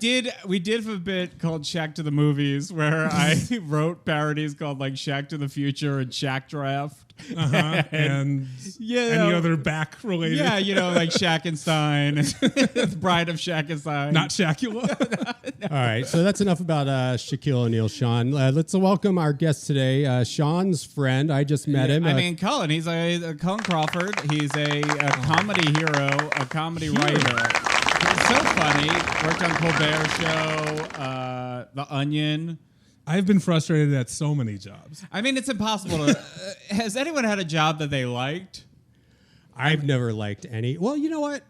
We did have a bit called Shack to the Movies where I wrote parodies called like Shack to the Future and Shack Draft. And any other back related. Yeah, like Shackenstein, the Bride of Shackenstein. Not Shacula. All right, so that's enough about Shaquille O'Neal, Sean. Let's welcome our guest today, Sean's friend. I just met him. Cullen. He's a Cullen Crawford. He's a comedy hero, a comedy writer. He's so funny. Worked on Colbert Show, The Onion. I've been frustrated at so many jobs. I mean, it's impossible to... has anyone had a job that they liked? I've never liked any. Well, you know what?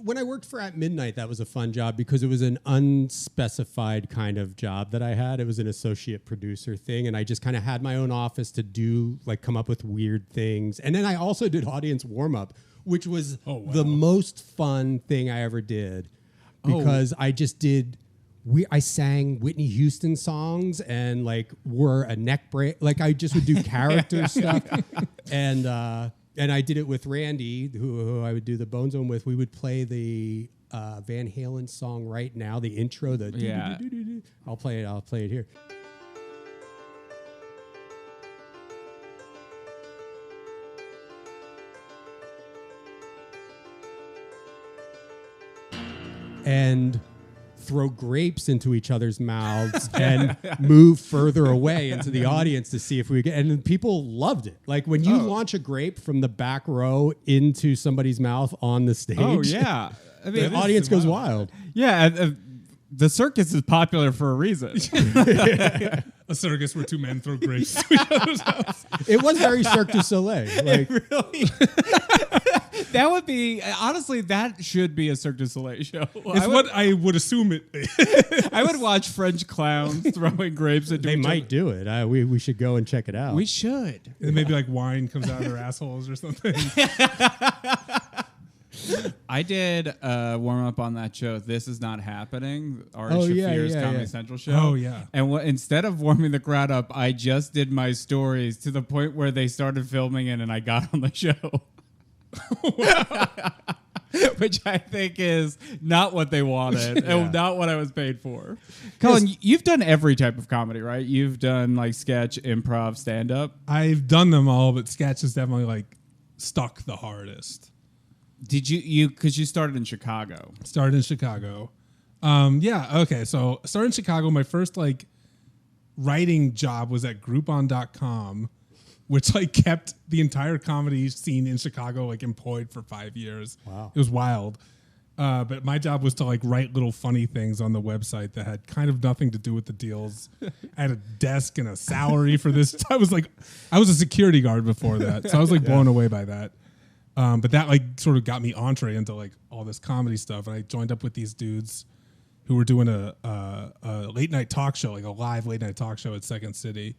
When I worked for At Midnight, that was a fun job because it was an unspecified kind of job that I had. It was an associate producer thing, and I just kind of had my own office to do, like, come up with weird things. And then I also did audience warm-up, which was the most fun thing I ever did because I just did... I sang Whitney Houston songs and like wore a neck brace. Like I just would do character stuff. And I did it with Randy, who I would do the Bone Zone with. We would play the Van Halen song Right Now, the intro. I'll play it here. And throw grapes into each other's mouths and move further away into the audience to see if we get. And people loved it. Like when you launch a grape from the back row into somebody's mouth on the stage. Oh yeah, I mean, the audience goes wild. Yeah, the circus is popular for a reason. A circus where two men throw grapes to each other's mouths. It was very Cirque du Soleil. Like, it really. That would be, honestly, that should be a Cirque du Soleil show. I would assume it. I would watch French clowns throwing grapes into They each might other. do it. We should go and check it out. We should. And maybe like wine comes out of their assholes or something. I did warm up on that show. This Is Not Happening, Ari Shaffir's Comedy Central show. Oh yeah. And instead of warming the crowd up, I just did my stories to the point where they started filming it, and I got on the show. Which I think is not what they wanted and not what I was paid for. Cullen, you've done every type of comedy, right? You've done like sketch, improv, stand-up. I've done them all, but sketch is definitely like stuck the hardest. Did you because you started in Chicago? Started in Chicago. Okay. So I started in Chicago. My first like writing job was at Groupon.com, which like kept the entire comedy scene in Chicago like employed for 5 years. Wow. It was wild. But my job was to like write little funny things on the website that had kind of nothing to do with the deals. I had a desk and a salary for this. I was a security guard before that. So I was like blown away by that. But that like sort of got me entree into like all this comedy stuff. And I joined up with these dudes who were doing a late night talk show, like a live late night talk show at Second City.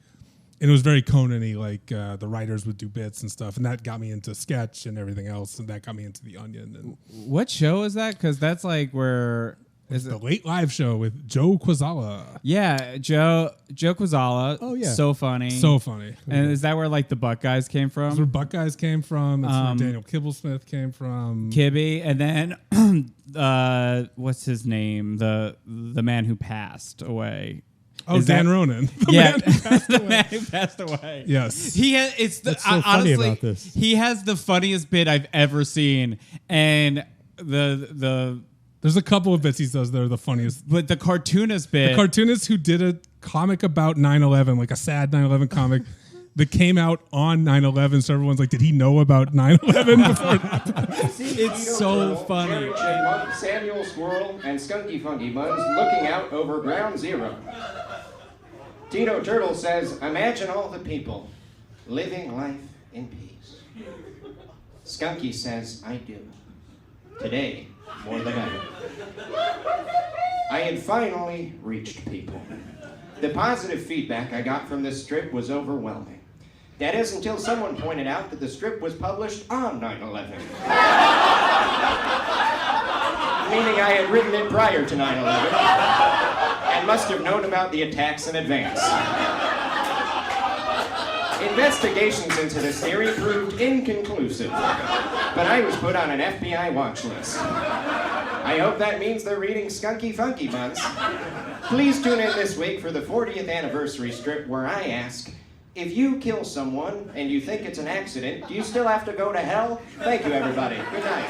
And it was very Conan-y, like the writers would do bits and stuff. And that got me into sketch and everything else. And that got me into The Onion. And what show is that? Because that's like where... Is the Late Live Show with Joe Quazala. Yeah, Joe Quazala. Oh, yeah. So funny. So funny. And is that where like the Buck guys came from? That's where Buck guys came from. That's where Daniel Kibblesmith came from. Kibby. And then, what's his name? The man who passed away. Oh, Dan Ronan. The man who passed away. Yes. He has. It's the What's so funny honestly, about this? He has the funniest bit I've ever seen, and There's a couple of bits he does that are the funniest. But the cartoonist bit, the cartoonist who did a comic about 9/11, like a sad 9/11 comic. That came out on 9/11, so everyone's like, did he know about 9/11 before it happened? It's so funny. Chipmunk, Samuel Squirrel, and Skunky Funky Buns looking out over Ground Zero. Tito Turtle says, imagine all the people living life in peace. Skunky says, I do. Today, more than ever. I had finally reached people. The positive feedback I got from this strip was overwhelming. That is until someone pointed out that the strip was published on 9/11. Meaning I had written it prior to 9/11 and must have known about the attacks in advance. Investigations into this theory proved inconclusive, but I was put on an FBI watch list. I hope that means they're reading Skunky Funky Buns. Please tune in this week for the 40th anniversary strip where I ask, if you kill someone and you think it's an accident, do you still have to go to hell? Thank you, everybody. Good night.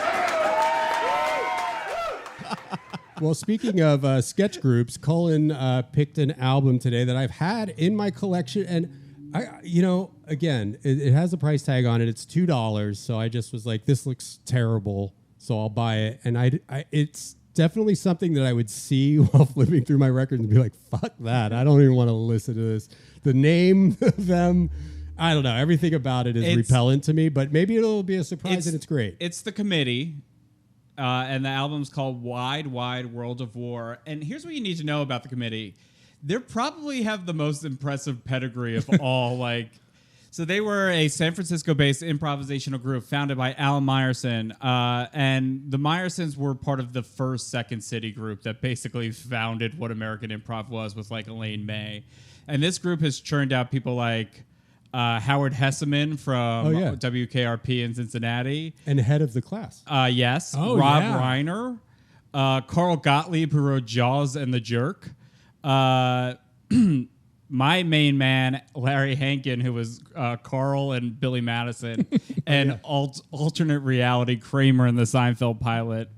Well, speaking of sketch groups, Cullen picked an album today that I've had in my collection, and again, it has a price tag on it. It's $2, so I just was like, this looks terrible, so I'll buy it. And it's definitely something that I would see while flipping through my records and be like, fuck that. I don't even want to listen to this. The name of them, I don't know. Everything about it is repellent to me, but maybe it'll be a surprise and it's great. It's The Committee. And the album's called Wide, Wide World of War. And here's what you need to know about The Committee. They probably have the most impressive pedigree of all. So they were a San Francisco-based improvisational group founded by Al Meyerson. And the Meyersons were part of the first Second City group that basically founded what American improv was with Elaine May. And this group has churned out people like Howard Hesseman from WKRP in Cincinnati. And head of the class. Yes. Rob Reiner. Carl Gottlieb, who wrote Jaws and The Jerk. My main man, Larry Hankin, who was Carl and Billy Madison. And alternate reality Kramer in the Seinfeld pilot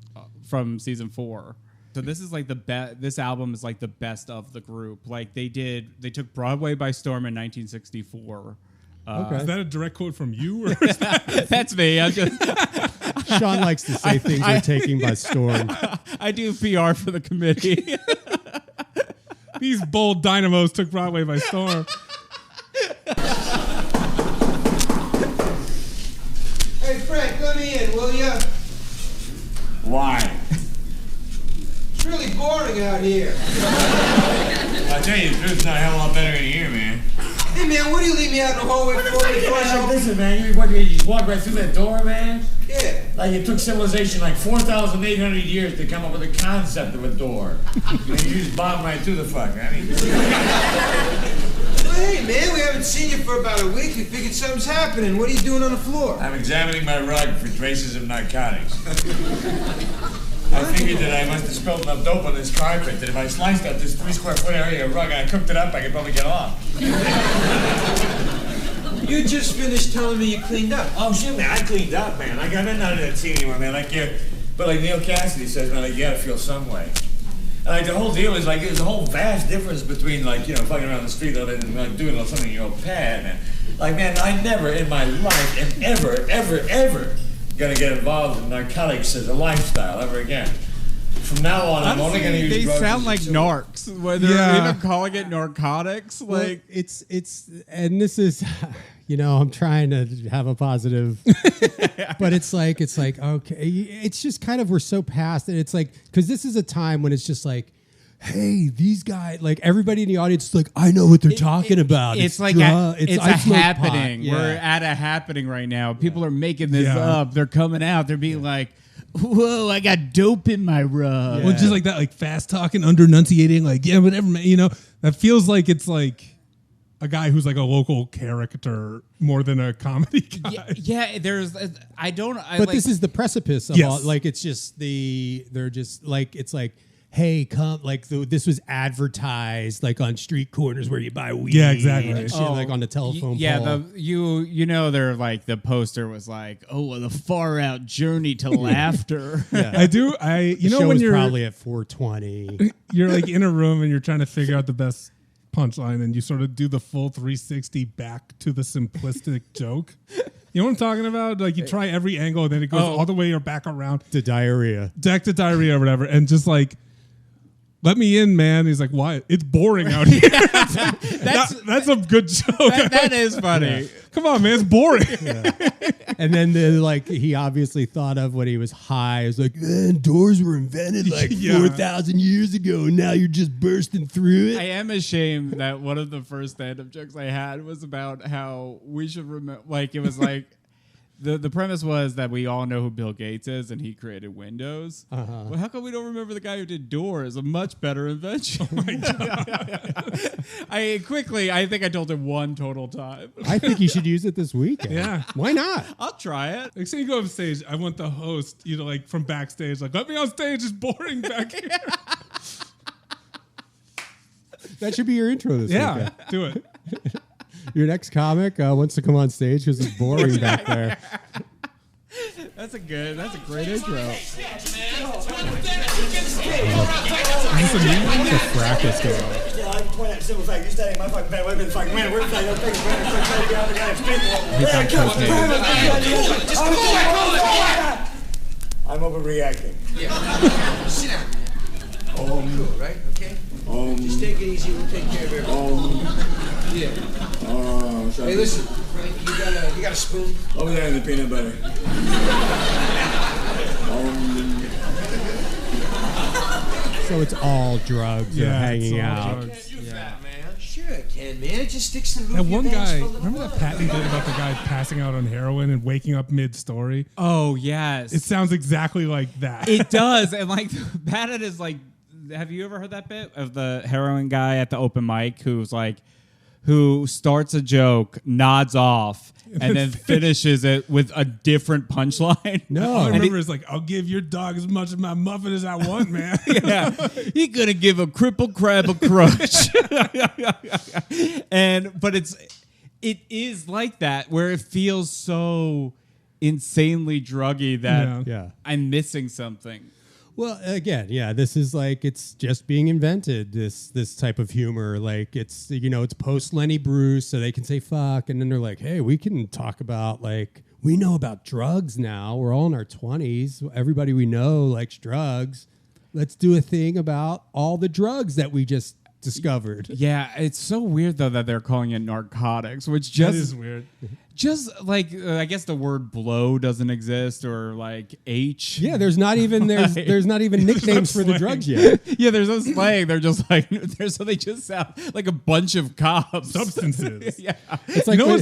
from season 4. So this is this album is the best of the group. They took Broadway by storm in 1964. Okay. Is that a direct quote from you? Or That's me. I'm just Sean likes to say things are taking by storm. I do PR for The Committee. These bold dynamos took Broadway by storm. Hey, Frank, let me in, will ya? Why? It's really boring out here. I'll tell you the truth, it's not a hell of a lot better in here, man. Hey, man, what do you leave me out in the hallway for? Listen, man, you just walk right through that door, man. Yeah. It took civilization 4,800 years to come up with a concept of a door. You just bomb right through the fuck. Well, hey, man, we haven't seen you for about a week. We figured something's happening. What are you doing on the floor? I'm examining my rug for traces of narcotics. I figured that I must have spilled enough dope on this carpet that if I sliced up this 3 square foot area of rug and I cooked it up, I could probably get off. You just finished telling me you cleaned up. Oh, shit, man, I cleaned up, man. I'm not out of that scene anymore, man. But Neil Cassidy says, man, you gotta feel some way. And the whole deal is there's a whole vast difference between fucking around the street and doing something in your own pad, man. Man, I never in my life am ever gonna get involved in narcotics as a lifestyle ever again. From now on, I'm only gonna use they drugs. They sound like narcs. Whether they're even calling it narcotics, well, it's and this is, I'm trying to have a positive, but it's okay. It's just kind of we're so past it. It's because this is a time when it's just hey, these guys, everybody in the audience is I know what they're talking about. It's a happening. Yeah. We're at a happening right now. People are making this up. They're coming out. They're being whoa, I got dope in my rug. Yeah. Well, just that, fast talking, under enunciating, whatever, man. That feels like it's a guy who's a local character more than a comedy guy. Yeah, there's, but this is the precipice of all, it's just hey, come, this was advertised on street corners where you buy weed. Yeah, exactly. And shit, on the telephone pole. They're the poster was the far out journey to laughter. Yeah. I do. When you're probably at 4:20. You're in a room and you're trying to figure out the best punchline and you sort of do the full 360 back to the simplistic joke. You know what I'm talking about? You try every angle and then it goes all the way or back around. To diarrhea. Back to diarrhea or whatever. And just let me in, man. He's why? It's boring out here. That's a good joke. That is funny. Yeah. Come on, man. It's boring. Yeah. And then he obviously thought of when he was high. It was doors were invented 4,000 years ago. And now you're just bursting through it. I am ashamed that one of the first stand-up jokes I had was about how we should remember, it was The premise was that we all know who Bill Gates is, and he created Windows. Well, how come we don't remember the guy who did Doors? A much better invention. Oh my God. I think I told him one total time. I think you should use it this weekend. Yeah. Why not? I'll try it. Like, say you go up stage, I want the host, like from backstage, like, let me on stage, it's boring back here. That should be your intro this weekend. Do it. Your next comic wants to come on stage because it's boring back there. That's a great intro. It's a fracas going on. I can point out a simple fact. You studying my fucking bed. Wait a minute, fucking minute. Where's that? I'm overreacting. Yeah. Sit down. Cool, right? Okay? Just take it easy. We'll take care of everything. Yeah. Hey, listen. You got a spoon? Over there in the peanut butter. So it's all drugs and hanging it's all out. drugs. Sure I can, man. It just sticks to the roof That of your one bags guy, full of remember that blood. Patton did about the guy passing out on heroin and waking up mid-story? Oh, yes. It sounds exactly like that. It does. And like Patton is like, have you ever heard that bit of the heroin guy at the open mic who starts a joke, nods off, and then finishes it with a different punchline? No. All I And remember is like, I'll give your dog as much of my muffin as I want, man. Yeah, he gonna give a crippled crab a crutch. But it is like that where it feels so insanely druggy that Yeah. I'm missing something. Well, again, this is like it's just being invented. This type of humor, like it's it's post Lenny Bruce, so they can say fuck, and then they're like, hey, we can talk about like we know about drugs now. We're all in our 20s. Everybody we know likes drugs. Let's do a thing about all the drugs that we just discovered. Yeah, it's so weird though that they're calling it narcotics, which That just is weird. just like I guess the word blow doesn't exist or like H. Yeah, there's not even nicknames for the drugs yet. Yeah, there's no slang. They're just like so they just sound like a bunch of cops. Substances. Yeah, It's like when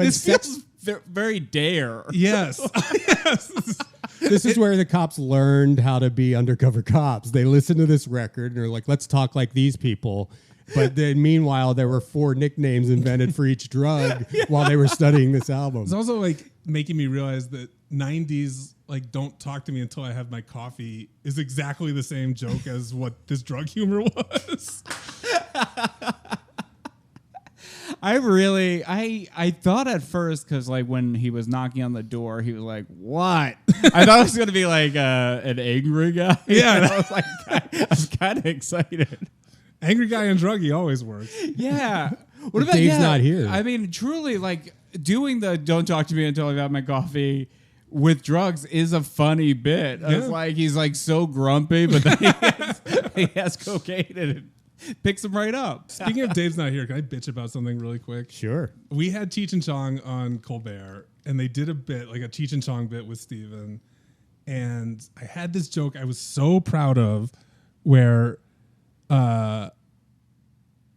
this feels very dare. Yes. Yes. This is where the cops learned how to be undercover cops. They listened to this record and they're like, let's talk like these people. But then meanwhile, there were 4 nicknames invented for each drug while they were studying this album. It's also like making me realize that 90s, like, don't talk to me until I have my coffee is exactly the same joke as what this drug humor was. I thought at first, because like when he was knocking on the door, he was like, what? I thought it was going to be like an angry guy. Yeah. And I was kind of excited. Angry guy and druggy always works. Yeah. What But about Dave's not here. I mean, truly, like doing the "Don't talk to me until I've had my coffee" with drugs is a funny bit. It's like he's like so grumpy, but then he has cocaine and it picks him right up. Speaking of Dave's not here, can I bitch about something really quick? Sure. We had Cheech and Chong on Colbert, and they did a bit, like a Cheech and Chong bit with Stephen. And I had this joke I was so proud of where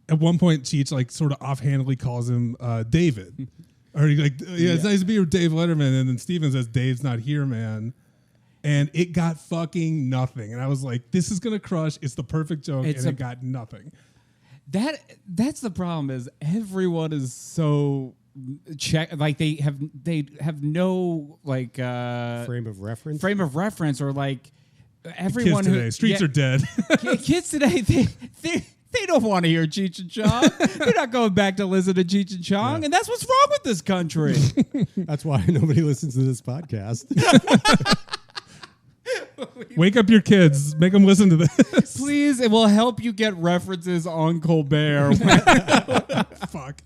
at one point Cheech like sort of offhandedly calls him David. Or he like, it's nice to be with Dave Letterman. And then Stephen says, Dave's not here, man. And it got fucking nothing. And I was like, this is going to crush. It's the perfect joke. It got nothing. That's the problem is everyone is so like they have no like Frame of reference or like everyone Kids today. Streets are dead. Kids today they don't want to hear Cheech and Chong. They're not going back to listen to Cheech and Chong, and that's what's wrong with this country. That's why nobody listens to this podcast. Wake up your kids. Make them listen to this. Please, it will help you get references on Colbert. Fuck.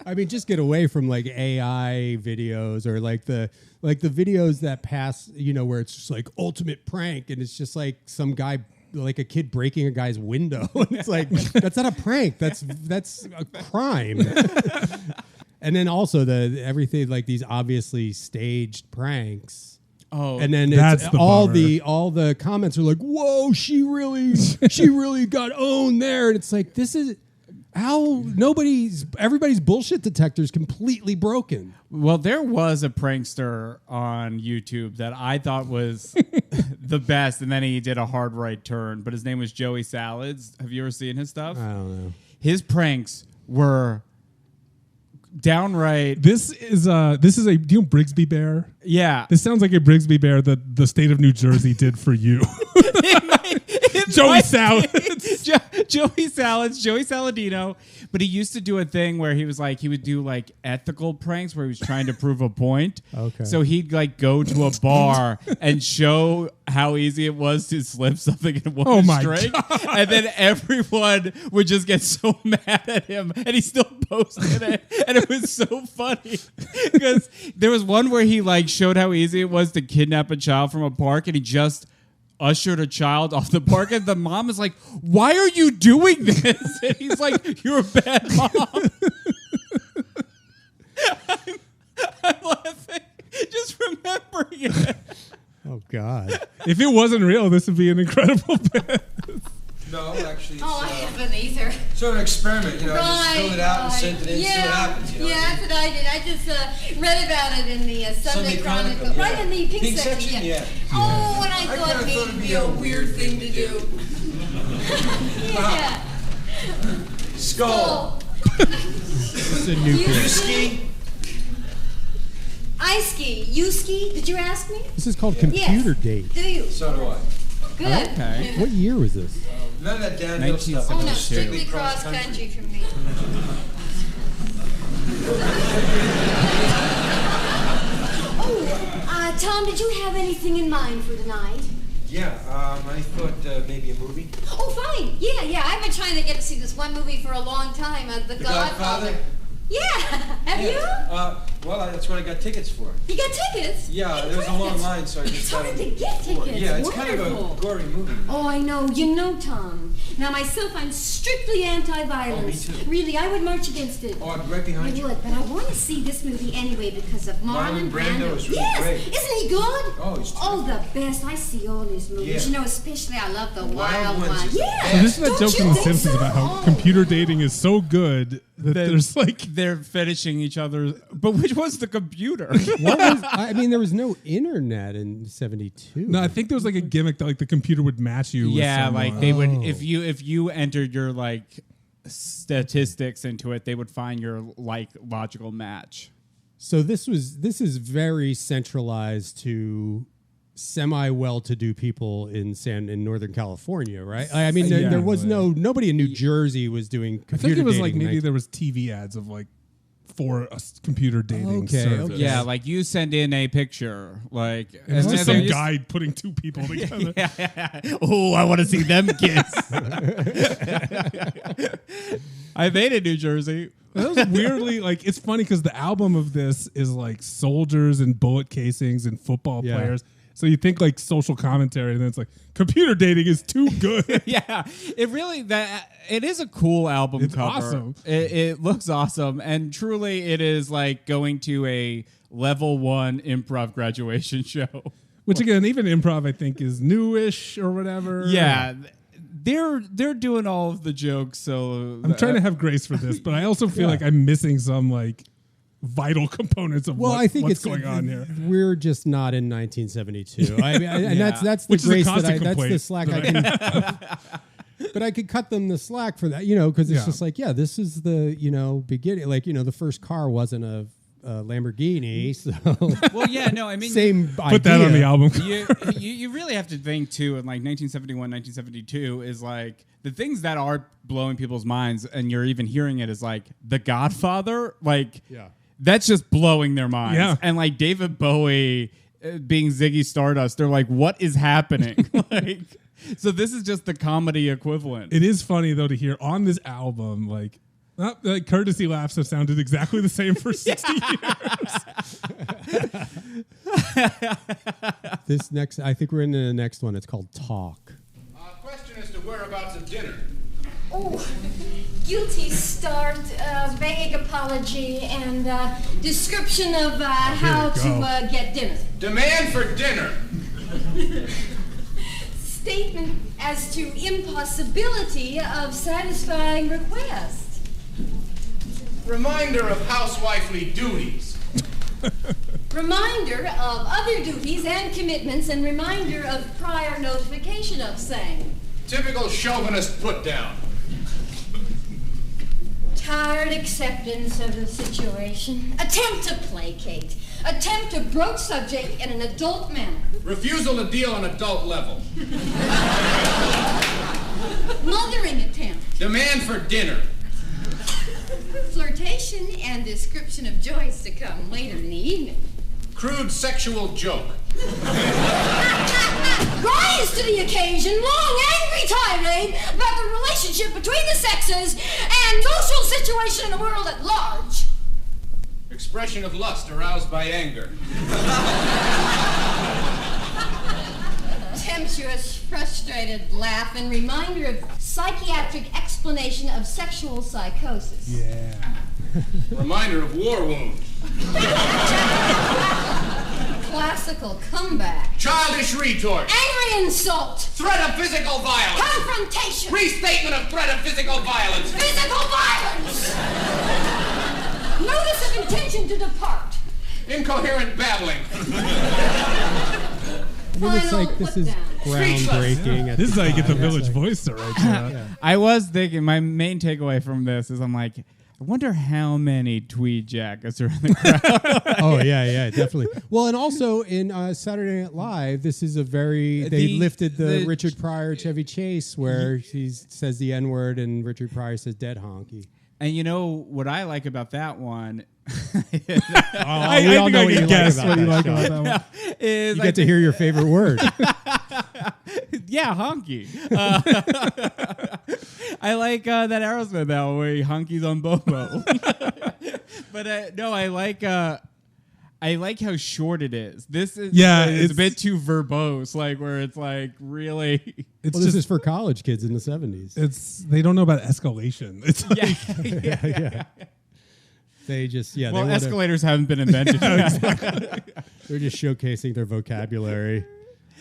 I mean, just get away from like AI videos or like the videos that pass, where it's just like ultimate prank and it's just like some guy, like a kid breaking a guy's window. And it's like, that's not a prank. That's a crime. And then also everything like these obviously staged pranks. Oh, and then that's it's the all bummer. all the comments are like, "Whoa, she really got owned there," and it's like this is everybody's bullshit detector is completely broken. Well, there was a prankster on YouTube that I thought was the best, and then he did a hard right turn, but his name was Joey Salads. Have you ever seen his stuff? I don't know. His pranks were downright. This is a do you know Brigsby Bear? Yeah. This sounds like a Brigsby Bear that the state of New Jersey did for you. Joey Salads. Joey Saladino. But he used to do a thing where he would do like ethical pranks where he was trying to prove a point. Okay. So he'd like go to a bar and show how easy it was to slip something in a woman's drink. And then everyone would just get so mad at him, and he still posted it. And it was so funny because there was one where he like showed how easy it was to kidnap a child from a park, and he just ushered a child off the park, and the mom is like, "Why are you doing this?" And he's like, "You're a bad mom." I'm laughing just remembering it. Oh God! If it wasn't real, this would be an incredible bit. No, actually, it's, I haven't either. sort of an experiment, you know. Just fill it out and right. send it in, see what happens. You know? Yeah, that's what I did. I just read about it in the Sunday Chronicle. yeah. Right in the pink section. Yeah. Oh, and I I thought kinda maybe thought it'd be a weird thing to do. Yeah. Skull. It's a new You thing. Ski. I ski. You ski? Did you ask me? This is called Computer Date. Do you? So do I. Good. Okay. What year was this? None of that downhill stuff. Oh, no, 1972. strictly cross country for me. Oh, Tom, did you have anything in mind for tonight? Yeah, I thought maybe a movie. Oh, fine. Yeah. I've been trying to get to see this one movie for a long time, The Godfather. Yeah. Have you? Well, that's what I got tickets for. You got tickets? Yeah, there was a long line, so I just It's got hard to get tickets. Yeah, it's kind Wonderful. of a gory movie. Oh, I know. You know, Tom. Now, myself, I'm strictly anti-violence. Oh, me too. Really, I would march against it. Oh, I'm right behind you. I would, but I want to see this movie anyway because of Marlon Brando is really yes, great. Isn't he good? Oh, he's Oh, the best. I see all his movies. Yeah. You know, especially I love the Wild Wild Ones One. is the Yeah. So this is that Don't joke you in The think Simpsons so? about how Oh. computer dating is so good that there's like They're finishing each other. But which was the computer? What was? I mean, there was no internet in '72. no, I think there was like a gimmick that like the computer would match you. Yeah, with like someone. they would if you entered your like statistics into it, they would find your like logical match. So this is very centralized to semi-well-to-do people in Northern California, right? I mean, Yeah. there was nobody in New Jersey was doing I computer think it was dating. like maybe right? there was TV ads of like for a computer dating Okay, service. okay. Yeah, like you send in a picture, like It's just they're some guy putting two people together. Oh, I want to see them kiss. I made it, New Jersey. That was weirdly like it's funny because the album of this is like soldiers and bullet casings and football Yeah. players. So you think like social commentary, and then it's like computer dating is too good. Yeah, it is a cool album It's cover. awesome. It looks awesome, and truly, it is like going to a level 1 improv graduation show. Which again, even improv I think is newish or whatever. Yeah, they're doing all of the jokes. So I'm trying to have grace for this, but I also feel like I'm missing some like vital components of I think what's it's going on here. We're just not in 1972. I mean, and Yeah. that's the Which is a grace constant that's the complaint slack that I can. But I could cut them the slack for that, because it's Yeah. just like, this is the beginning. Like, the first car wasn't a Lamborghini, so Well, yeah, no, I mean, same Put that on the album. you really have to think too. In like 1971, 1972 is like the things that are blowing people's minds, and you're even hearing it is like The Godfather, like. Yeah. That's just blowing their minds. Yeah. And like David Bowie being Ziggy Stardust, they're like, what is happening? So this is just the comedy equivalent. It is funny though to hear on this album like courtesy laughs have sounded exactly the same for 60 years. This next, I think we're into the next one. It's called Talk. Question as to whereabouts of dinner. Oh, guilty, starved, begging apology, and description of how we to go. get dinner. Demand for dinner. Statement as to impossibility of satisfying request. Reminder of housewifely duties. Reminder of other duties and commitments, and reminder of prior notification of same. Typical chauvinist put-down. Tired acceptance of the situation. Attempt to placate. Attempt to broach subject in an adult manner. Refusal to deal on adult level. Mothering attempt. Demand for dinner. Flirtation and description of joys to come later in the evening. Crude sexual joke. Rise to the occasion, long angry tirade about the relationship between the sexes and social situation in the world at large. Expression of lust aroused by anger. Temptuous, frustrated laugh and reminder of psychiatric explanation of sexual psychosis. Yeah. Reminder of war wounds. Classical comeback. Childish retort. Angry insult. Threat of physical violence. Confrontation. Restatement of threat of physical violence. Physical violence. Notice of intention to depart. Incoherent babbling. I mean, it's like this is groundbreaking. This is how you get the Village Voice to write that. I was thinking, my main takeaway from this is I'm like, I wonder how many tweed jackets are in the crowd. Oh, yeah, definitely. Well, and also in Saturday Night Live, this is a very, they lifted the Richard Pryor Chevy Chase where he says the N-word and Richard Pryor says dead honky. And you know what I like about that one? I all know what you guess what you like about that one. Is you get to hear your favorite word. Yeah, honky. I like that Aerosmith album where he honkies on Bobo. But no, I like how short it is. This is it's a bit too verbose, like where it's like really. This is for college kids in the 70s. They don't know about escalation. It's yeah. They just Well, escalators haven't been invented. Exactly. They're just showcasing their vocabulary,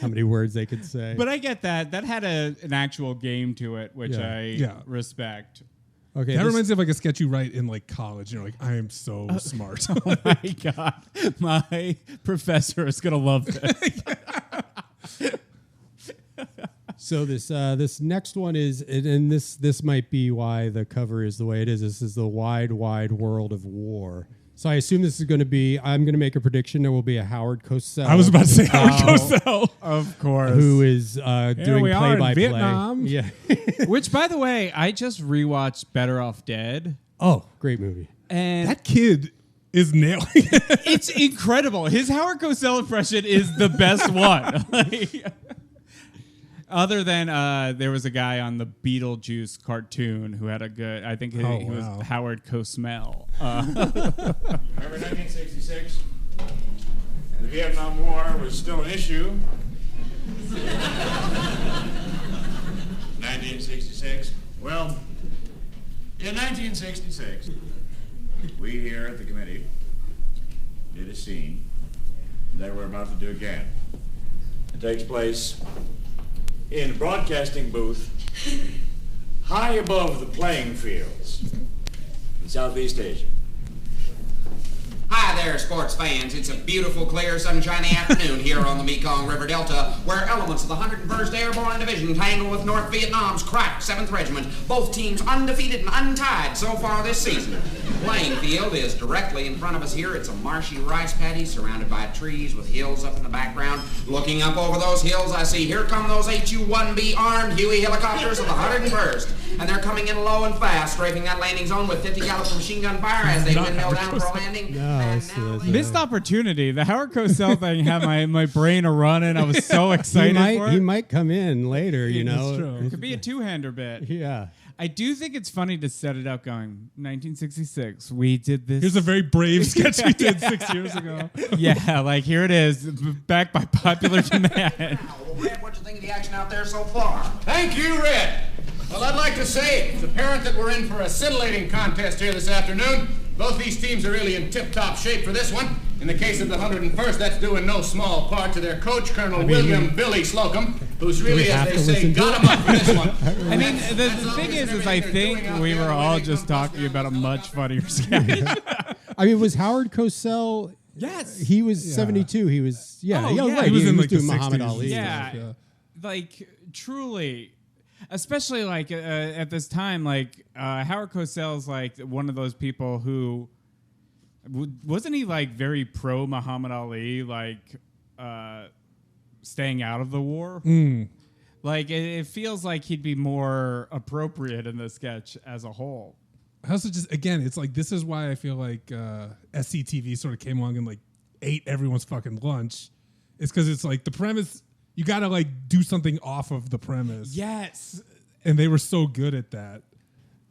how many words they could say. But I get that. That had an actual game to it, which I respect. Okay, that reminds me of like a sketch you write in like college. You're like, I am so smart. Oh my God. My professor is going to love this. So this next one is, and this might be why the cover is the way it is. This is the wide, wide world of war. So I assume this is going to be, I'm going to make a prediction. There will be a Howard Cosell. I was about to say Howard Cosell. Of course. Who is doing play-by-play. Vietnam. Yeah. Which, by the way, I just rewatched Better Off Dead. Oh, great movie. And that kid is nailing it. It's incredible. His Howard Cosell impression is the best one. Other than there was a guy on the Beetlejuice cartoon who had a good, I think he was Howard Cosmell. Remember 1966? The Vietnam War was still an issue. 1966? Well, in 1966, we here at the committee did a scene that we're about to do again. It takes place in a broadcasting booth high above the playing fields in Southeast Asia. Hi there, sports fans. It's a beautiful, clear, sunshiny afternoon here on the Mekong River Delta, where elements of the 101st Airborne Division tangle with North Vietnam's crack 7th Regiment. Both teams undefeated and untied so far this season. The playing field is directly in front of us here. It's a marshy rice paddy surrounded by trees with hills up in the background. Looking up over those hills, I see here come those HU-1B armed Huey helicopters of the 101st. And they're coming in low and fast, strafing that landing zone with 50 caliber machine gun fire as they windmill down for a landing. Missed opportunity. The Howard Cosell thing had my brain a running. I was so excited for it. He might come in later, you know. That's true. It could be a two-hander bit. Yeah. I do think it's funny to set it up going, 1966, we did this. Here's a very brave sketch we did 6 years ago. Yeah, like here it is, backed by popular demand. Well, Red, what do you think of the action out there so far? Thank you, Red. Well, I'd like to say it's apparent that we're in for a scintillating contest here this afternoon. Both these teams are really in tip-top shape for this one. In the case of the 101st, that's due in no small part to their coach, Colonel William Billy Slocum. who's really, as they say, got him up for this one. I mean, the thing is I think we were all just talking about a much funnier sketch. I mean, was Howard Cosell? Yes. He was 72. He was, right. He was in like doing the Muhammad 60s. Ali. Yeah. Like, truly. Especially, like, at this time, like, Howard Cosell's, like, one of those people who... Wasn't he, like, very pro-Muhammad Ali, like, staying out of the war? Like, it feels like he'd be more appropriate in the sketch as a whole. I also just, again, it's like, this is why I feel like SCTV sort of came along and, like, ate everyone's fucking lunch. It's because it's, like, the premise... You got to, like, do something off of the premise. Yes. And they were so good at that.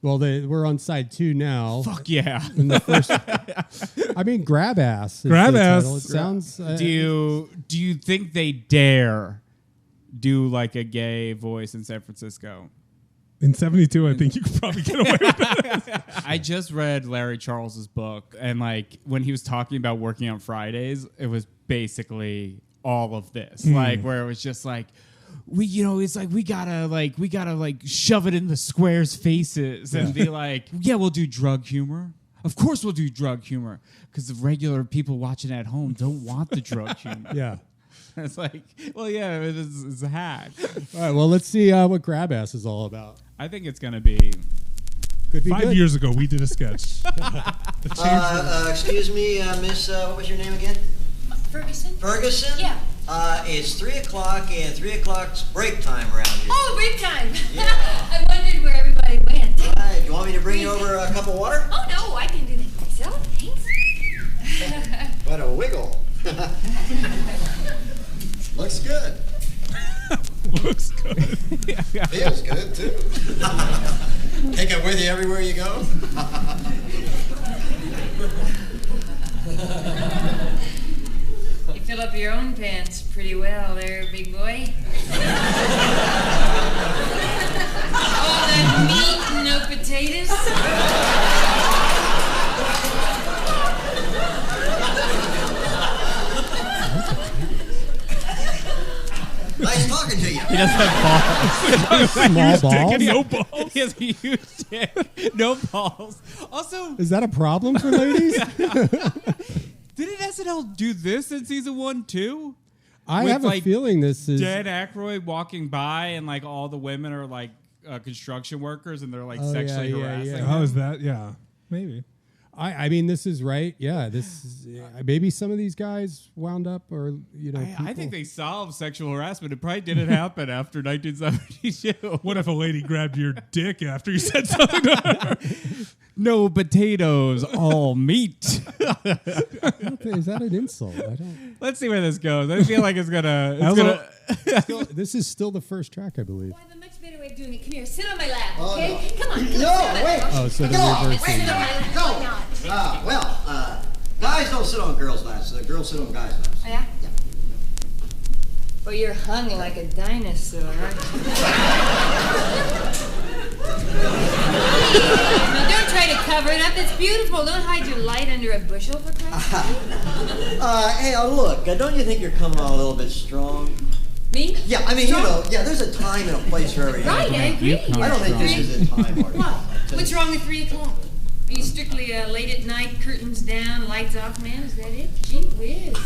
Well, we're on side 2 now. Fuck yeah. In the first, I mean, Grab Ass. Grab Ass. It sounds... Do you think they dare do, like, a gay voice in San Francisco? In 72, I think you could probably get away with that. I just read Larry Charles's book, and, like, when he was talking about working on Fridays, it was basically... all of this, like, where it was just like, it's like we gotta shove it in the squares' faces and be like, yeah, we'll do drug humor. Of course we'll do drug humor, because the regular people watching at home don't want the drug humor. Yeah. It's like, well, yeah, it's a hack. All right, well, let's see what Grab Ass is all about. I think it's gonna be. Could be 5 good. years ago, we did a sketch. Excuse me, Miss, what was your name again? Ferguson? Ferguson? Yeah. It's 3 o'clock, and 3 o'clock's break time around here. Oh, break time. Yeah. I wondered where everybody went. Right, you want me to bring you over a cup of water? Oh, no, I can do that myself. Thanks. What a wiggle. Looks good. Looks good. Feels good, too. Take it with you everywhere you go? You fill up your own pants pretty well there, big boy. All that meat and no potatoes. Nice talking to you. He doesn't have balls. Small balls? No balls. He has a huge dick. No balls. Also, Is that a problem for ladies? didn't SNL do this in season 1 too? I With, have a like, feeling this is... Dan Aykroyd walking by and like all the women are like construction workers and they're like Oh, sexually yeah, harassing. yeah. How is that? Yeah, maybe. I mean, this is right. Yeah, this is, maybe some of these guys wound up, or I think they solved sexual harassment. It probably didn't happen after 1972. What if a lady grabbed your dick after you said something to her? No potatoes, all meat. Is that an insult? I don't. Let's see where this goes. I feel like it's gonna. This is still the first track, I believe. I have a much better way of doing it. Come here, sit on my lap, Oh, okay? no. Come on. No, sit on my wait. lap. Oh, so Go they're on. reversing. Sit on my lap. Why not? Well, guys don't sit on girls' laps. The girls sit on guys' laps. Oh, yeah? Well, you're hung like a dinosaur. Now, don't try to cover it up. It's beautiful. Don't hide your light under a bushel, for Christ's sake. Hey, look, don't you think you're coming on a little bit strong? Me? Yeah, I mean, Strong? there's a time and a place for everything. Right, I agree. I don't think this is a time or What? What's wrong with 3 o'clock? Are you strictly late at night, curtains down, lights off, man? Is that it? Gee whiz.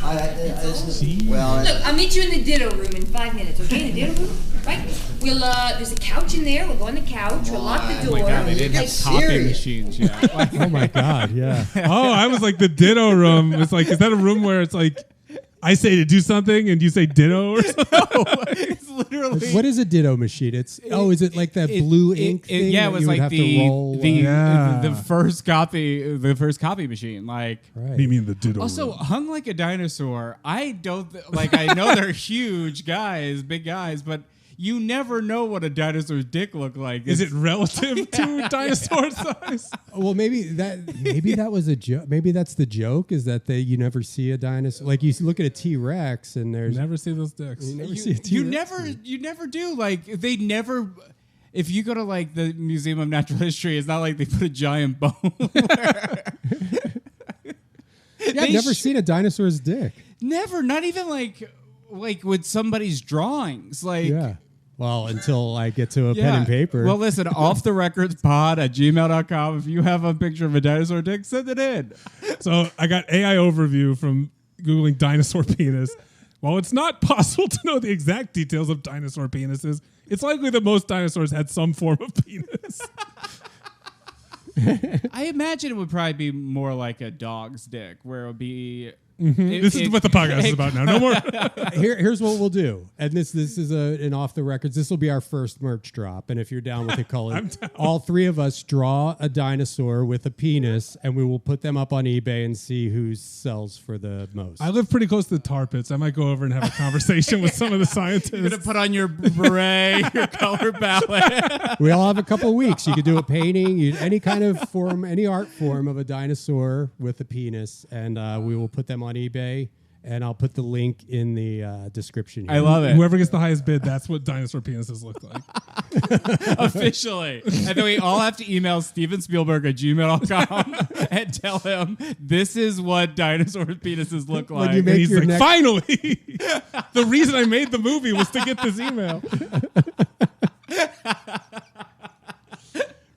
Well, Look, I'll meet you in the ditto room in 5 minutes, okay? The ditto room? Right? We'll, there's a couch in there. We'll go on the couch. We'll lock the door. Oh my God, they didn't have copy serious. machines yet. Oh my God! Yeah. Oh, I was like the ditto room. It's like, is that a room where it's like I say to do something and you say ditto or something? It's literally. What is a ditto machine? It's is it like that blue ink thing? Yeah, that it was you would like have to the roll, the first copy machine. Like, Right. You mean the ditto also room? hung like a dinosaur. I don't like. I know they're huge guys, big guys, but you never know what a dinosaur's dick looked like. Is it relative to dinosaur size? Well, maybe that was a joke. Maybe that's the joke, is that you never see a dinosaur. Like, you look at a T-Rex and there's Never see those dicks. you never see a T-Rex. You never do. Like, they never. If you go to like the Museum of Natural History, it's not like they put a giant bone. Yeah, I've never seen a dinosaur's dick. Never. Not even like like with somebody's drawings. Like, Yeah. Well, until I get to a pen and paper. Well, listen, offtherecordspod@gmail.com. If you have a picture of a dinosaur dick, send it in. So I got AI overview from Googling dinosaur penis. While it's not possible to know the exact details of dinosaur penises, it's likely that most dinosaurs had some form of penis. I imagine it would probably be more like a dog's dick, where it would be. This is what the podcast is about now. No more. Here's what we'll do, and this is an off the records. This will be our first merch drop, and if you're down with it, Cullen, all three of us draw a dinosaur with a penis, and we will put them up on eBay and see who sells for the most. I live pretty close to the tar pits. I might go over and have a conversation with some of the scientists. You're gonna put on your beret, your color palette. We all have a couple of weeks. You could do a painting, any kind of form, any art form of a dinosaur with a penis, and we will put them on eBay, and I'll put the link in the description here. I love it. Whoever gets the highest bid, that's what dinosaur penises look like. Officially. And then we all have to email Steven Spielberg at gmail.com and tell him this is what dinosaur penises look like. you And make he's your like, finally! The reason I made the movie was to get this email.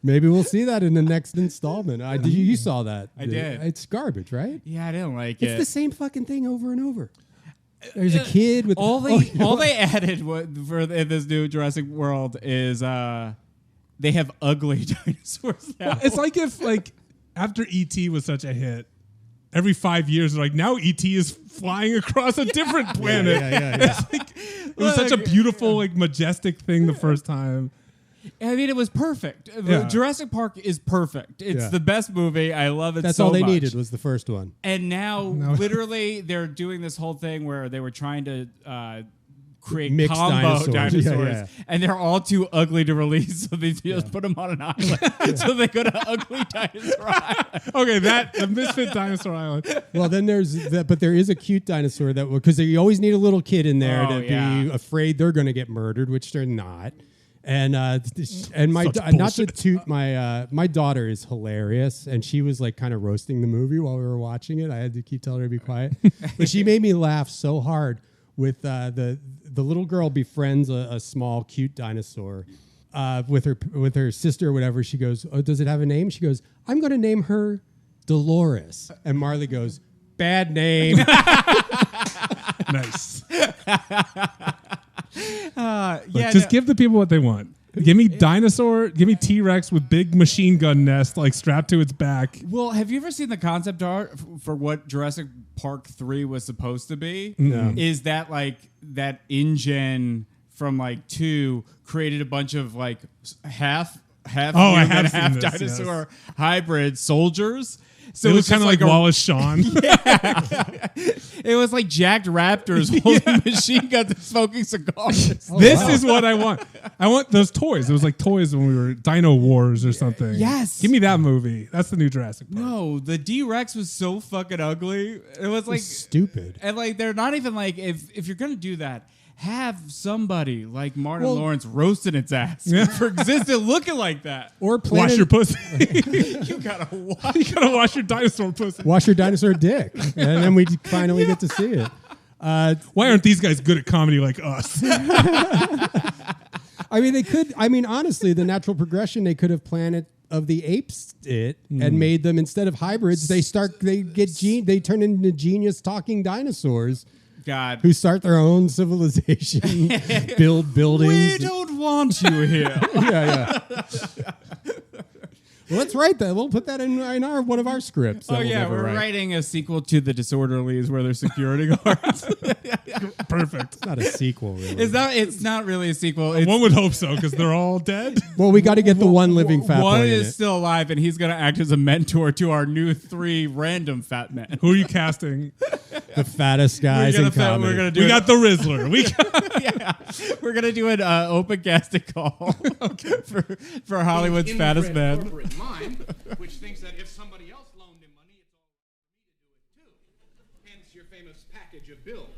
Maybe we'll see that in the next installment. You saw that. I did. It's garbage, right? Yeah, I didn't like It's it. the same fucking thing over and over. There's a kid with... all they added in this new Jurassic World is they have ugly dinosaurs now. Well, it's like if, after E.T. was such a hit, every 5 years, they're like, now E.T. is flying across a different planet. Yeah. It was such a beautiful, majestic thing the first time. I mean, it was perfect. Yeah. Jurassic Park is perfect. It's the best movie. I love it That's so all they much. needed was the first one. And now, literally, they're doing this whole thing where they were trying to create Mixed combo dinosaurs. dinosaurs. And they're all too ugly to release, so they just put them on an island. So they go to Ugly Dinosaur Island. Okay, the Misfit Dinosaur Island. Well, then there's that, but there is a cute dinosaur that because you always need a little kid in there to be afraid they're going to get murdered, which they're not. And my not to toot my daughter is hilarious, and she was kind of roasting the movie while we were watching it. I had to keep telling her to be quiet, but she made me laugh so hard with the little girl befriends a small cute dinosaur with her sister or whatever. She goes, "Oh, does it have a name?" She goes, "I'm going to name her Dolores," and Marley goes, "Bad name." Nice. Just give the people what they want. Give me dinosaur. Give me T-Rex with big machine gun nest strapped to its back. Well, have you ever seen the concept art for what Jurassic Park 3 was supposed to be? No. Is that that InGen from 2 created a bunch of half human, half dinosaur hybrid soldiers? So it was kind of like Wallace Shawn. It was like jacked raptors holding machine guns and smoking cigars. This is what I want. I want those toys. It was like toys when we were Dino Wars or something. Yes. Give me that movie. That's the new Jurassic Park. No, the D-Rex was so fucking ugly. It was stupid. And they're not even if you're going to do that, have somebody like Martin Lawrence roasting its ass for existing looking like that. Or wash your pussy. You gotta wash your dinosaur pussy. Wash your dinosaur dick, and then we finally get to see it. Why aren't these guys good at comedy like us? I mean, they could. I mean, honestly, the natural progression, they could have Planet of the Apes and made them, instead of hybrids, they turn into genius talking dinosaurs. God. Who start their own civilization, build buildings. We don't want you here. Yeah. Well, let's write that. We'll put that in one of our scripts. We're writing a sequel to The Disorderlies where they're security guards. Perfect. It's not a sequel, really. It's not really a sequel. One would hope so, because they're all dead. Well, we got to get the one living fat boy. One is still alive, and he's going to act as a mentor to our new 3 random fat men. Who are you casting? The fattest guys in comedy. We got the Rizzler. We're going to do an open casting call for Hollywood's fattest men. Mind, which thinks that if somebody else loaned him money, it's all for me to do it too. Hence your famous package of bills.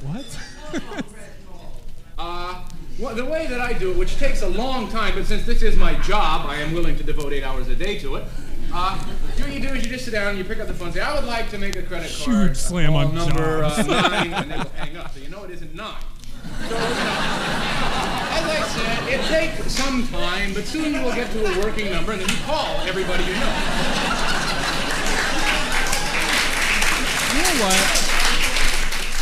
What? The way that I do it, which takes a long time, but since this is my job, I am willing to devote 8 hours a day to it. What you do is you just sit down and you pick up the phone and say, I would like to make a credit card. Huge slam on number jobs. 9, and they will hang up. So you know it isn't 9. So, as I said, it takes some time, but soon you will get to a working number, and then you call everybody you know. You know what?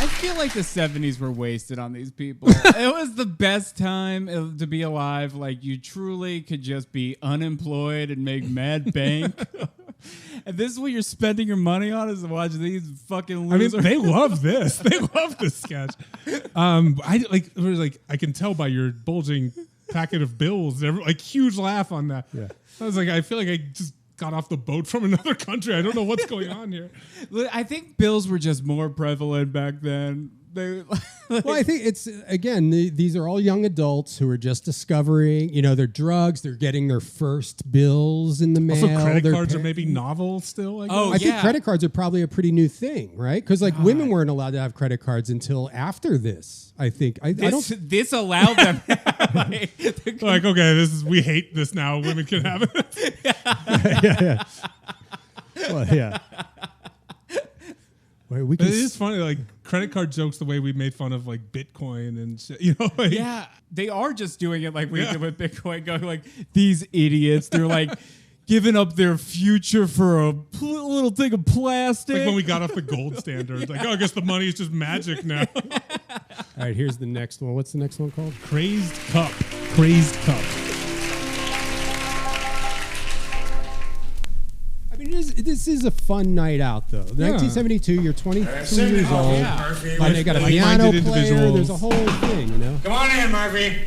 I feel like the 70s were wasted on these people. It was the best time to be alive. Like, you truly could just be unemployed and make mad bank. And this is what you're spending your money on, is to watch these fucking losers. I mean, they love this. They love this sketch. I can tell by your bulging packet of bills. Like, huge laugh on that. Yeah. I was like, I feel like I just got off the boat from another country. I don't know what's going on here. I think bills were just more prevalent back then. Well, I think it's, again, these are all young adults who are just discovering, their drugs. They're getting their first bills in the mail. Also, credit cards are maybe novel still. I think credit cards are probably a pretty new thing, right? Because women weren't allowed to have credit cards until after this. I think this allowed them. Like, okay, we hate this now. Women can have it. yeah. Well, yeah. It is funny, like credit card jokes, the way we made fun of like Bitcoin and shit, Yeah, they are just doing it like we did with Bitcoin, going like, these idiots, they're like giving up their future for a little thing of plastic. Like when we got off the gold standard, like, I guess the money is just magic now. All right, here's the next one. What's the next one called? Crazed Cup. Crazed Cup. I mean, this is a fun night out, though. 1972, you're 23 years old. And they got a piano player. There's a whole thing, Come on in, Murphy.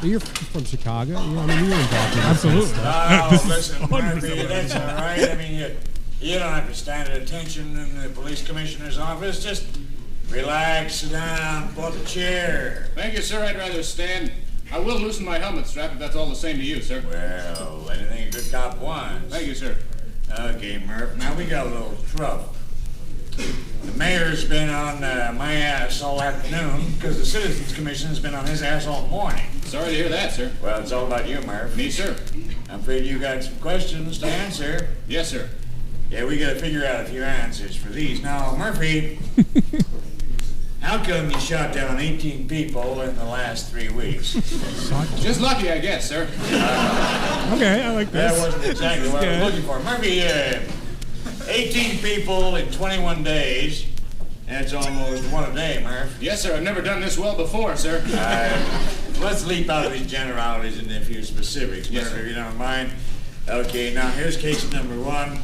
You're from Chicago. I mean, you're involved in this Absolutely. Oh, listen, Murphy, that's all right. I mean, you don't have to stand at attention in the police commissioner's office. Just relax, sit down, pull up a chair. Thank you, sir. I'd rather stand. I will loosen my helmet strap if that's all the same to you, sir. Well, anything a good cop wants. Thank you, sir. Okay, Murph. Now we got a little trouble. The mayor's been on my ass all afternoon because the Citizens Commission's been on his ass all morning. Sorry to hear that, sir. Well, it's all about you, Murph. Me, sir. I'm afraid you got some questions to answer. Yes, sir. Yeah, we got to figure out a few answers for these. Now, Murphy, how come you shot down 18 people in the last 3 weeks? Just lucky, I guess, sir. Okay, I like this. That wasn't exactly what I was looking for. Murphy, 18 people in 21 days. That's almost one a day, Murph. Yes, sir. I've never done this well before, sir. Let's leap out of these generalities into a few specifics, yes, Murph, sir. if you don't mind. Okay, now here's case number 1.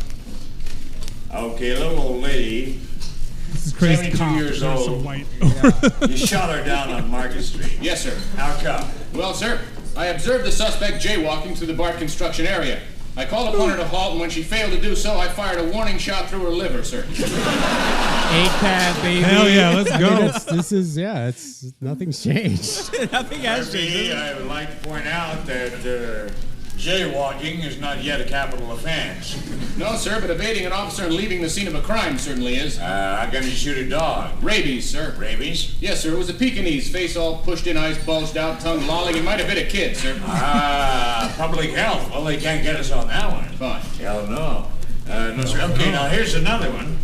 Okay, a little old lady. This is crazy. 72 years old. Some white. You shot her down on Market Street. Yes, sir. How come? Well, sir, I observed the suspect jaywalking through the BART construction area. I called upon her to halt, and when she failed to do so, I fired a warning shot through her liver, sir. ACAB, baby. Hell yeah, let's go. It's nothing's changed. Nothing has changed. I would like to point out that jaywalking is not yet a capital offense. No, sir, but evading an officer and leaving the scene of a crime certainly is. How come you shoot a dog? Rabies, sir. Rabies? Yes, sir. It was a Pekingese, face all pushed in, eyes bulged out, tongue lolling. It might have bit a kid, sir. Public health. Well, they can't get us on that one. Fine. Hell no. No, sir. Okay, now here's another one.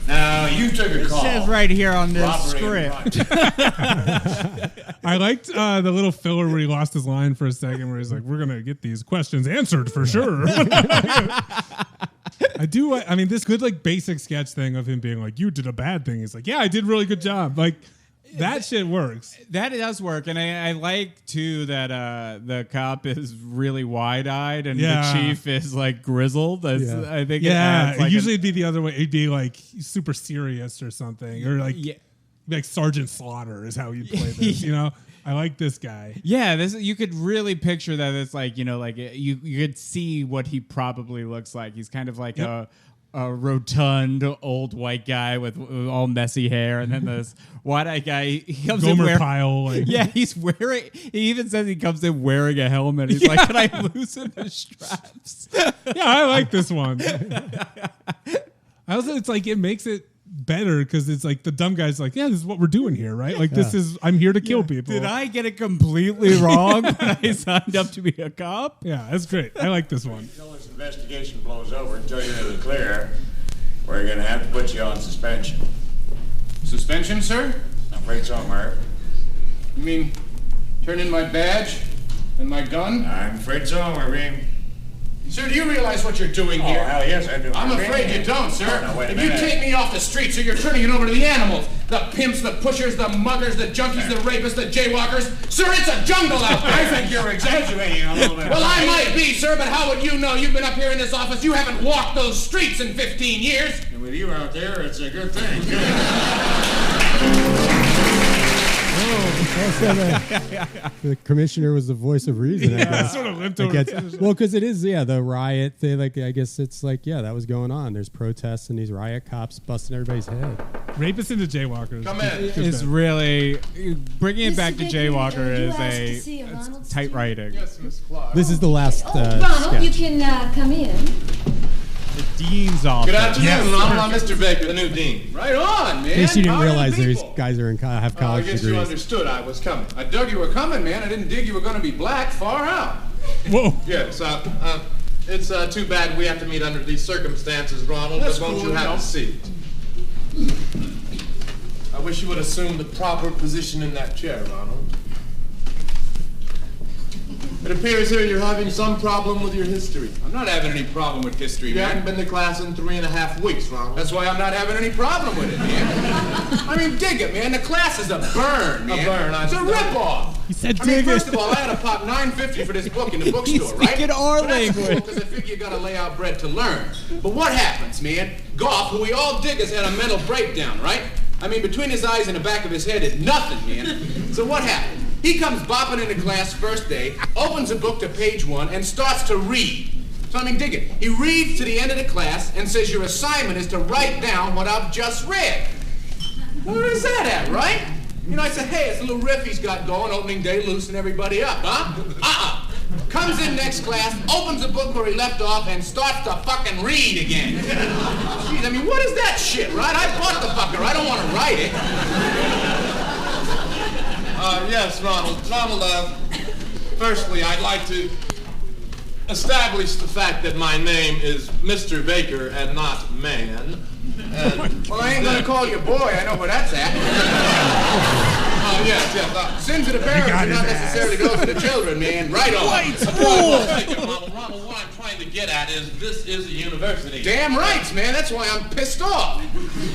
Now, you took a call. It says right here on this Robbery script. I liked the little filler where he lost his line for a second, where he's like, "We're gonna get these questions answered for sure." I do. I mean, this good like basic sketch thing of him being like, "You did a bad thing." He's like, "Yeah, I did a really good job." Like that shit works. That does work, and I like too that the cop is really wide-eyed and the chief is like grizzled. I think. Yeah, like usually it'd be the other way. It'd be like super serious or something, or like Sergeant Slaughter is how you play this. You know, I like this guy. Yeah, this you could really picture that. It's like like you could see what he probably looks like. He's kind of like a rotund old white guy with all messy hair, and then this wide-eyed guy. He comes Gomer in wearing, Pyle. Like. Yeah, he's wearing. He even says he comes in wearing a helmet. He's like, "Can I loosen the straps?" Yeah, I like this one. I also, it's like it makes it better because it's like the dumb guy's like, yeah, this is what we're doing here, right? Like I'm here to kill people. Did I get it completely wrong when I signed up to be a cop? Yeah, that's great. I like this one. Until this investigation blows over until you're in the clear, we're going to have to put you on suspension. Suspension, sir? I'm afraid so, Murph. You mean turn in my badge and my gun? I'm afraid so, Murphy. Sir, do you realize what you're doing Oh, here? hell yes, I do. I'm afraid you don't, sir. Oh, no, wait a if you minute. take me off the street, sir, you're turning it over to the animals. The pimps, the pushers, the muggers, the junkies, the rapists, the jaywalkers. Sir, it's a jungle out there. I think you're exaggerating a little bit. Well, I might be, sir, but how would you know? You've been up here in this office. You haven't walked those streets in 15 years. And with you out there, it's a good thing. The commissioner was the voice of reason. I guess. Sort of limped over. Well, because it is, the riot thing. Like, I guess it's like, that was going on. There's protests and these riot cops busting everybody's head. Rapists into jaywalkers. Come in. It's really bringing it back to Mr. Jaywalker Baker, you is asked to see Ronald tight Stewart? writing. Yes, Miss Clark. This is the last Ronald, you sketch. can come in. The dean's office. Good afternoon, Yes, Ronald. I'm Mr. Baker, the new dean. Right on, man. In case you didn't How are the realize these people? guys are have I college guess you degrees. understood I was coming. I dug you were coming, man. I didn't dig you were going to be black. Far out. Whoa. Yes, it's too bad we have to meet under these circumstances, Ronald, That's but won't cool, you have no. a seat? I wish you would assume the proper position in that chair, Ronald. It appears here you're having some problem with your history. I'm not having any problem with history, You man. haven't been to class in 3.5 weeks, Ronald. That's why I'm not having any problem with it, man. I mean, dig it, man. The class is a burn, man. A burn, It's a ripoff. He said I mean, dig first it. of all, I had to pop $9.50 for this book in the bookstore, right? speaking our But that's cool, language. because I figure you gotta lay out bread to learn. But what happens, man? Goff, who we all dig, has had a mental breakdown, right? I mean, between his eyes and the back of his head is nothing, man. So what happened? He comes bopping into class first day, opens a book to page 1, and starts to read. So, I mean, dig it. He reads to the end of the class and says your assignment is to write down what I've just read. Where is that at, right? You know, I said, hey, it's a little riff he's got going, opening day, loosen everybody up, huh? Comes in next class, opens the book where he left off, and starts to fucking read again. Jeez, I mean, what is that shit, right? I bought the fucker. I don't want to write it. Yes, Ronald. Ronald, firstly, I'd like to establish the fact that my name is Mr. Baker and not Man. And, Well, I ain't gonna call you boy. I know where that's at. yes. Sins of the parents got are not his ass. necessarily those of the children, man. Right on. Ronald, what I'm trying to get at is this is a university. Damn rights, man. That's why I'm pissed off.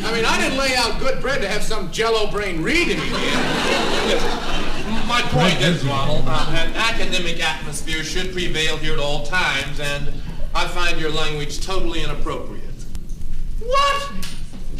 I mean, I didn't lay out good bread to have some jello brain read to me, man. My point is, Ronald, an academic atmosphere should prevail here at all times, and I find your language totally inappropriate. What?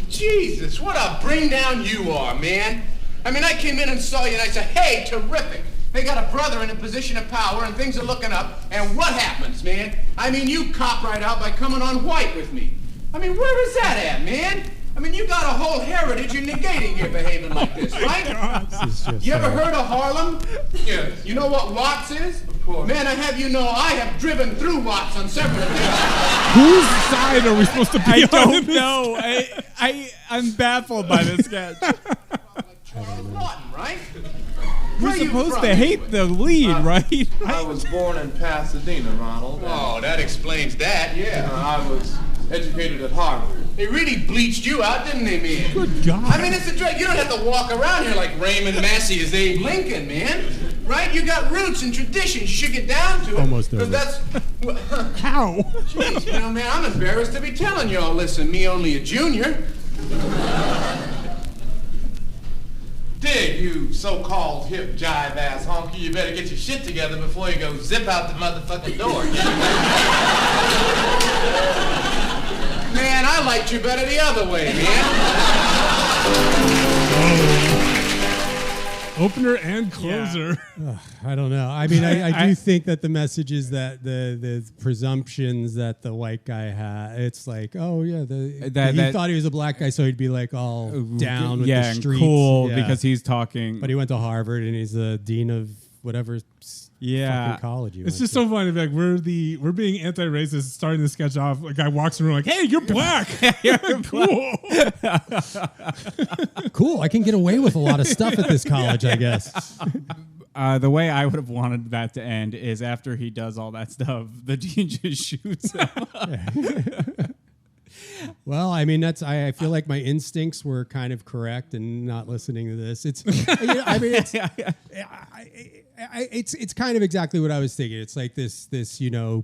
Jesus, what a bring down you are, man. I mean, I came in and saw you and I said, hey, terrific. They got a brother in a position of power and things are looking up. And what happens, man? I mean, you cop right out by coming on white with me. I mean, where is that at, man? I mean, you got a whole heritage you're negating here behaving like this, right? You ever heard of Harlem? Yeah. You know what Watts is? Of course. Man, I have you know I have driven through Watts on several occasions. Whose side are we supposed to be I on? don't know. I'm baffled by this sketch. Charles Lawton, right? We're Where you supposed from, to hate anyway? the lead, right? I was born in Pasadena, Ronald. Oh, that explains that, yeah. I was educated at Harvard. They really bleached you out, didn't they, man? Good God. I mean, it's a drag. You don't have to walk around here like Raymond Massey is Abe Lincoln, man. Right? You got roots and traditions. You should get down to it. Almost 'Cause over. that's... How? Jeez, you know, man, I'm embarrassed to be telling y'all, listen, me only a junior. Dig, you so-called hip jive ass honky. You better get your shit together before you go zip out the motherfucking door. Man, I liked you better the other way, man. Opener and closer. I don't know. I mean, I do think that the message is that the presumptions that the white guy had, it's like, oh yeah, he thought he was a black guy, so he'd be like all down with the and streets. cool Yeah. because he's talking. But he went to Harvard and he's the dean of whatever Yeah. fucking college you It's went just to. so funny. Like we're being anti-racist, starting the sketch off. A guy walks in the room like, "Hey, you're black." Cool. Cool. I can get away with a lot of stuff at this college, I guess. The way I would have wanted that to end is after he does all that stuff, the dean just shoots him. Well, I mean, I feel like my instincts were kind of correct in not listening to this. It's, I mean, it's kind of exactly what I was thinking. It's like this,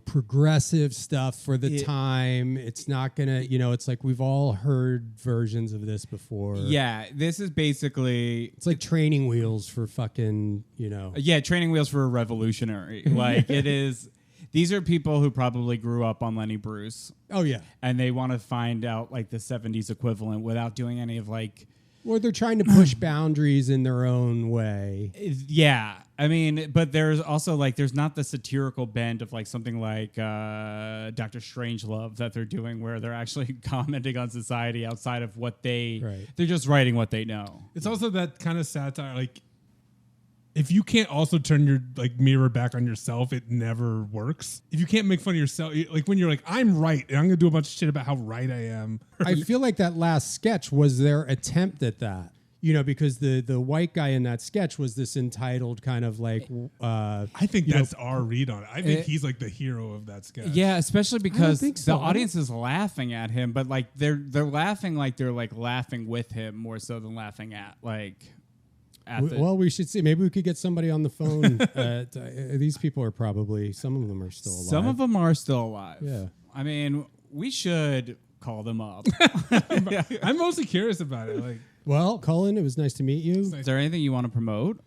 progressive stuff for the time. It's not gonna, it's like we've all heard versions of this before. Yeah, this is basically it's like training wheels for fucking, Yeah, training wheels for a revolutionary. Like it is. These are people who probably grew up on Lenny Bruce. Oh yeah, and they want to find out like the 70s equivalent without doing any of like. Or they're trying to push boundaries in their own way. Yeah, I mean, but there's also like there's not the satirical bent of like something like Dr. Strangelove that they're doing, where they're actually commenting on society outside of what they're just writing what they know. It's also that kind of satire, like. If you can't also turn your like mirror back on yourself, it never works. If you can't make fun of yourself, like when you're like, I'm right, and I'm gonna do a bunch of shit about how right I am. I feel like that last sketch was their attempt at that. Because the white guy in that sketch was this entitled kind of like. I think that's our read on it. I think he's like the hero of that sketch. Yeah, especially because think so. the audience is laughing at him, but like they're laughing like they're like laughing with him more so than laughing at like. Well, we should see. Maybe we could get somebody on the phone. These people are probably, some of them are still alive. Some of them are still alive. Yeah. I mean, we should call them up. I'm mostly curious about it. Like, well, Cullen, it was nice to meet you. Is there anything you want to promote?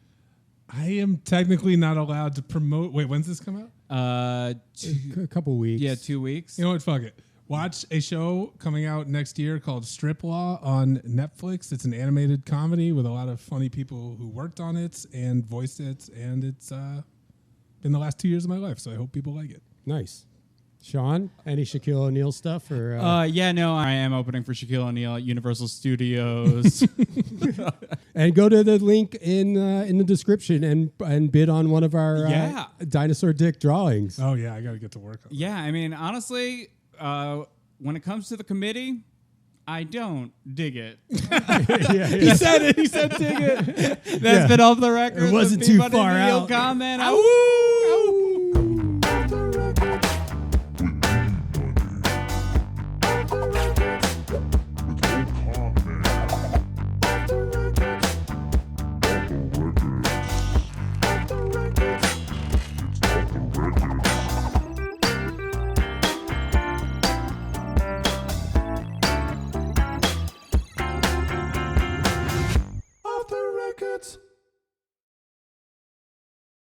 I am technically not allowed to promote. Wait, when's this come out? A couple weeks. Yeah, 2 weeks. You know what? Fuck it. Watch a show coming out next year called Strip Law on Netflix. It's an animated comedy with a lot of funny people who worked on it and voiced it, and it's been the last 2 years of my life, so I hope people like it. Nice. Sean, any Shaquille O'Neal stuff? Or yeah, no, I am opening for Shaquille O'Neal at Universal Studios. And go to the link in the description and bid on one of our dinosaur dick drawings. Oh, yeah, I got to get to work on it. Yeah, I mean, honestly... when it comes to the committee, I don't dig it. He said it. He said dig it. That's been off the record. It wasn't too far out. Comment.